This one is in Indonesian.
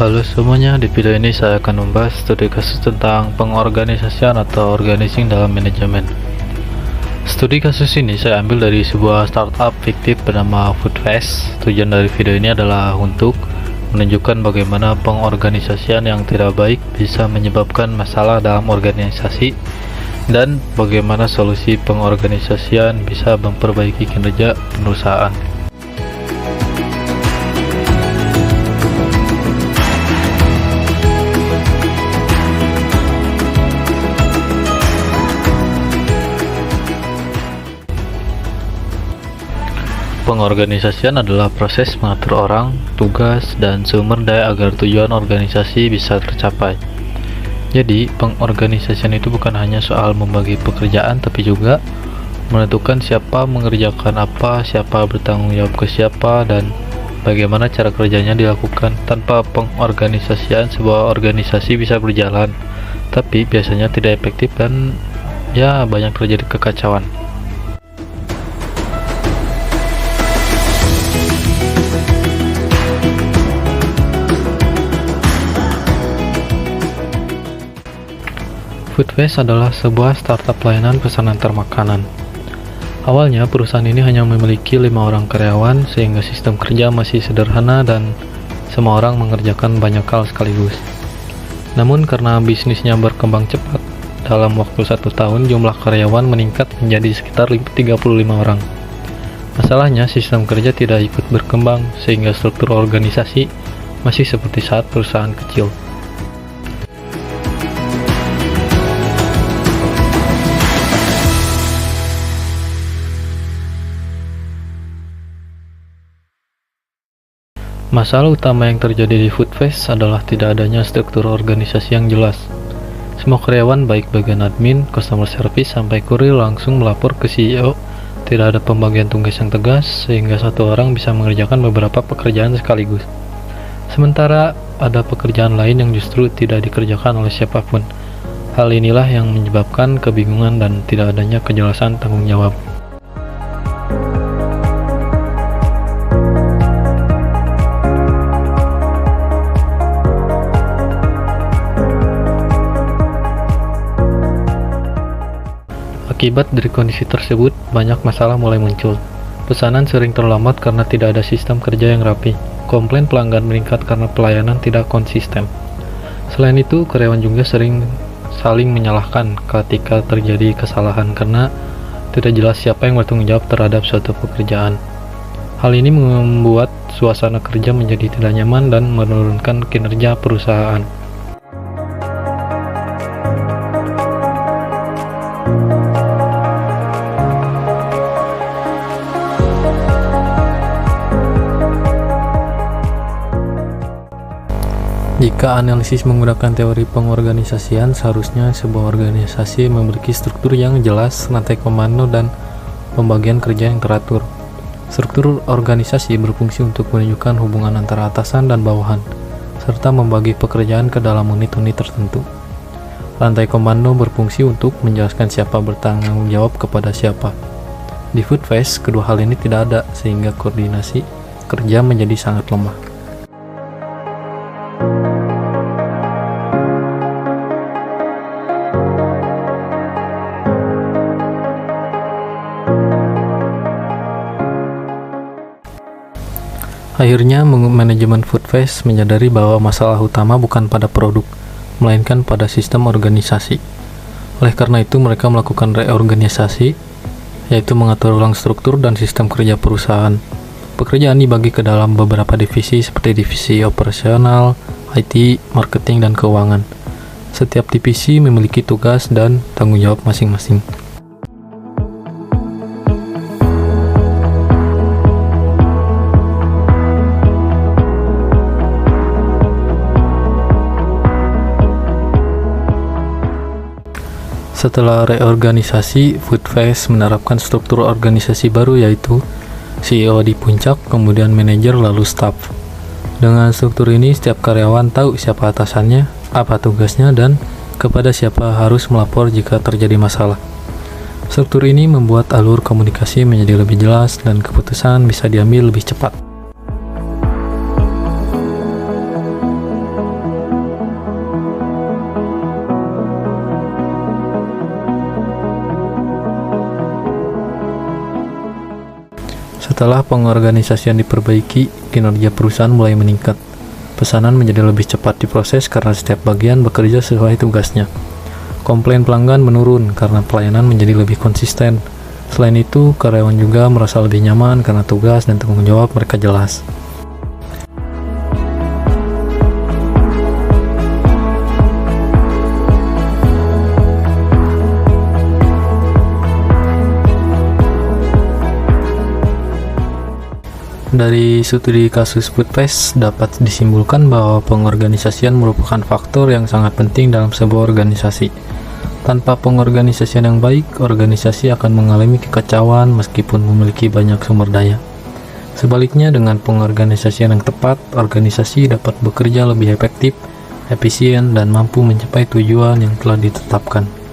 Halo semuanya, di video ini saya akan membahas studi kasus tentang pengorganisasian atau organizing dalam manajemen. Studi kasus ini saya ambil dari sebuah startup fiktif bernama Foodfest. Tujuan dari video ini adalah untuk menunjukkan bagaimana pengorganisasian yang tidak baik bisa menyebabkan masalah dalam organisasi dan bagaimana solusi pengorganisasian bisa memperbaiki kinerja perusahaan. Pengorganisasian adalah proses mengatur orang, tugas, dan sumber daya agar tujuan organisasi bisa tercapai. Jadi, pengorganisasian itu bukan hanya soal membagi pekerjaan, tapi juga menentukan siapa mengerjakan apa, siapa bertanggung jawab ke siapa, dan bagaimana cara kerjanya dilakukan. Tanpa pengorganisasian, sebuah organisasi bisa berjalan, tapi biasanya tidak efektif dan banyak terjadi kekacauan. Foodfest adalah sebuah startup pelayanan pesan antar makanan. Awalnya, perusahaan ini hanya memiliki 5 orang karyawan, sehingga sistem kerja masih sederhana dan semua orang mengerjakan banyak hal sekaligus. Namun, karena bisnisnya berkembang cepat, dalam waktu 1 tahun jumlah karyawan meningkat menjadi sekitar 35 orang. Masalahnya, sistem kerja tidak ikut berkembang, sehingga struktur organisasi masih seperti saat perusahaan kecil. Masalah utama yang terjadi di Foodfest adalah tidak adanya struktur organisasi yang jelas. Semua karyawan, baik bagian admin, customer service, sampai kurir langsung melapor ke CEO. Tidak ada pembagian tugas yang tegas, sehingga satu orang bisa mengerjakan beberapa pekerjaan sekaligus. Sementara ada pekerjaan lain yang justru tidak dikerjakan oleh siapapun. Hal inilah yang menyebabkan kebingungan dan tidak adanya kejelasan tanggung jawab. Akibat dari kondisi tersebut, banyak masalah mulai muncul. Pesanan sering terlambat karena tidak ada sistem kerja yang rapi. Komplain pelanggan meningkat karena pelayanan tidak konsisten. Selain itu, karyawan juga sering saling menyalahkan ketika terjadi kesalahan karena tidak jelas siapa yang bertanggung jawab terhadap suatu pekerjaan. Hal ini membuat suasana kerja menjadi tidak nyaman dan menurunkan kinerja perusahaan. Jika analisis menggunakan teori pengorganisasian, seharusnya sebuah organisasi memiliki struktur yang jelas, rantai komando, dan pembagian kerja yang teratur. Struktur organisasi berfungsi untuk menunjukkan hubungan antara atasan dan bawahan, serta membagi pekerjaan ke dalam unit-unit tertentu. Rantai komando berfungsi untuk menjelaskan siapa bertanggung jawab kepada siapa. Di Foodfest, kedua hal ini tidak ada, sehingga koordinasi kerja menjadi sangat lemah. Akhirnya, manajemen Foodfest menyadari bahwa masalah utama bukan pada produk, melainkan pada sistem organisasi. Oleh karena itu, mereka melakukan reorganisasi, yaitu mengatur ulang struktur dan sistem kerja perusahaan. Pekerjaan dibagi ke dalam beberapa divisi seperti divisi operasional, IT, marketing, dan keuangan. Setiap divisi memiliki tugas dan tanggung jawab masing-masing. Setelah reorganisasi, Foodfest menerapkan struktur organisasi baru, yaitu CEO di puncak, kemudian manajer, lalu staff. Dengan struktur ini, setiap karyawan tahu siapa atasannya, apa tugasnya, dan kepada siapa harus melapor jika terjadi masalah. Struktur ini membuat alur komunikasi menjadi lebih jelas dan keputusan bisa diambil lebih cepat. Setelah pengorganisasian diperbaiki, kinerja perusahaan mulai meningkat. Pesanan menjadi lebih cepat diproses karena setiap bagian bekerja sesuai tugasnya. Komplain pelanggan menurun karena pelayanan menjadi lebih konsisten. Selain itu, karyawan juga merasa lebih nyaman karena tugas dan tanggung jawab mereka jelas. Dari studi kasus Foodpast dapat disimpulkan bahwa pengorganisasian merupakan faktor yang sangat penting dalam sebuah organisasi. Tanpa pengorganisasian yang baik, organisasi akan mengalami kekacauan meskipun memiliki banyak sumber daya. Sebaliknya, dengan pengorganisasian yang tepat, organisasi dapat bekerja lebih efektif, efisien, dan mampu mencapai tujuan yang telah ditetapkan.